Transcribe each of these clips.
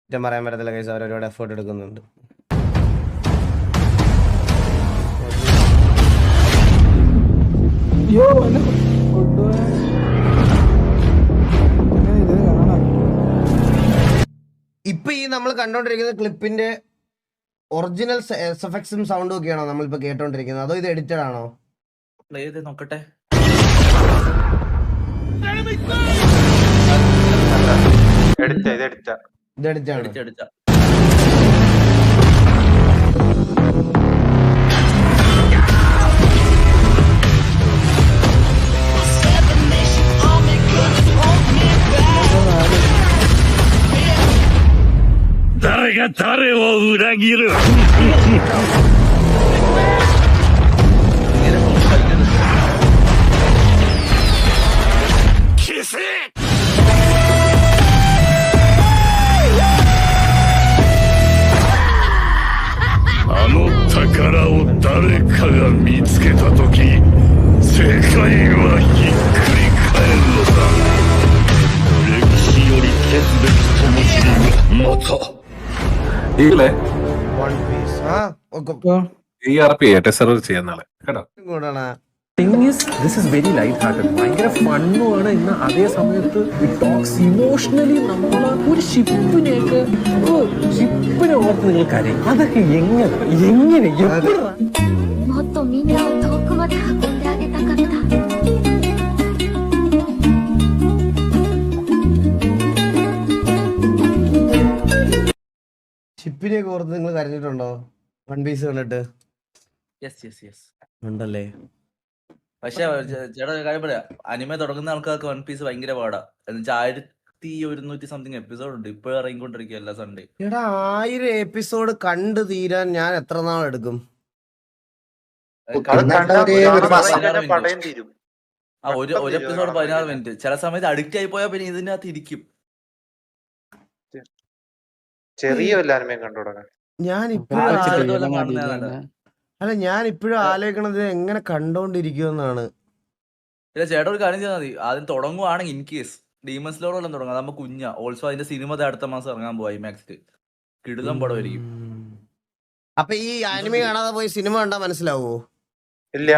കുറ്റം പറയാൻ പറ്റത്തില്ല കേസ്, അവർ ഒരുപാട് എഫേർട്ട് എടുക്കുന്നുണ്ട്. ഇപ്പൊ ഈ നമ്മൾ കണ്ടോണ്ടിരിക്കുന്ന ക്ലിപ്പിന്റെ ഒറിജിനൽ എഫക്ട്സും സൗണ്ടും ഒക്കെയാണോ നമ്മളിപ്പോ കേട്ടോണ്ടിരിക്കുന്നത്, അതോ ഇത് എഡിറ്റഡ് ആണോ? പ്ലേ ചെയ്ത് നോക്കട്ടെ. ഇത് എഡിറ്റാണ്.誰が誰を裏切る消せあの宝を誰かが見つけたとき、世界はひっくり返るのさ。歴史より消すべき灯火がまたഭയങ്കര ഫണ്ണുമാണ്. ഇന്ന് അതേ സമയത്ത് ടോക്സ് ഇമോഷണലി നമ്മള് ഒരു ഷിപ്പിനെയൊക്കെ ഷിപ്പിനെ ഓർത്ത് നിങ്ങൾ കരയും. അതൊക്കെ എങ്ങനെ ഷിപ്പിനെയൊക്കെ ഓർത്ത് നിങ്ങൾ കരഞ്ഞിട്ടുണ്ടോ വൺ പീസ് കണ്ടിട്ട്? ഉണ്ടല്ലേ. പക്ഷെ ചേട്ടാ കാര്യം പറയാ, അനിമ തുടങ്ങുന്ന ആൾക്കാർക്ക് വൺ പീസ് ഭയങ്കര പാടാ. എന്നുവെച്ചാൽ 1100 സംതിങ് എപ്പിസോഡ് ഉണ്ട് ഇപ്പൊ ഇറങ്ങിക്കൊണ്ടിരിക്കുക എല്ലാ സൺഡേ. എടാ 1000 എപ്പിസോഡ് കണ്ടു തീരാൻ ഞാൻ എത്ര നാൾ എടുക്കും? ഒരു എപ്പിസോഡ് 16 മിനിറ്റ്. ചില സമയത്ത് അഡിക്റ്റ് ആയി പോയാൽ പിന്നെ ഇതിനകത്ത് ഇരിക്കും. ഞാൻ ഇപ്പോഴും ആലോചിക്കണത് എങ്ങനെ കണ്ടോണ്ടിരിക്കുമെന്നാണ്. ചേട്ടാ ഒരു കാര്യം ചെയ്താൽ മതി, ആദ്യം തുടങ്ങുവാണെങ്കിൽ ഇൻ കേസ് ഡീമൻസ് ലോഡ് എല്ലാം തുടങ്ങാം. നമുക്ക് കുഞ്ഞ ഓൾസോ അതിന്റെ സിനിമ അടുത്ത മാസം ഇറങ്ങാൻ പോവാ IMAX-ൽ. കിടിലം പടമായിരിക്കും. അപ്പൊ ഈ ആനിമ കാണാതെ പോയി സിനിമ കണ്ടാ മനസ്സിലാവോ? ഇല്ല.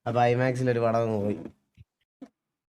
അപ്പൊ IMAX-ൽ ഒരു പടം പോയി.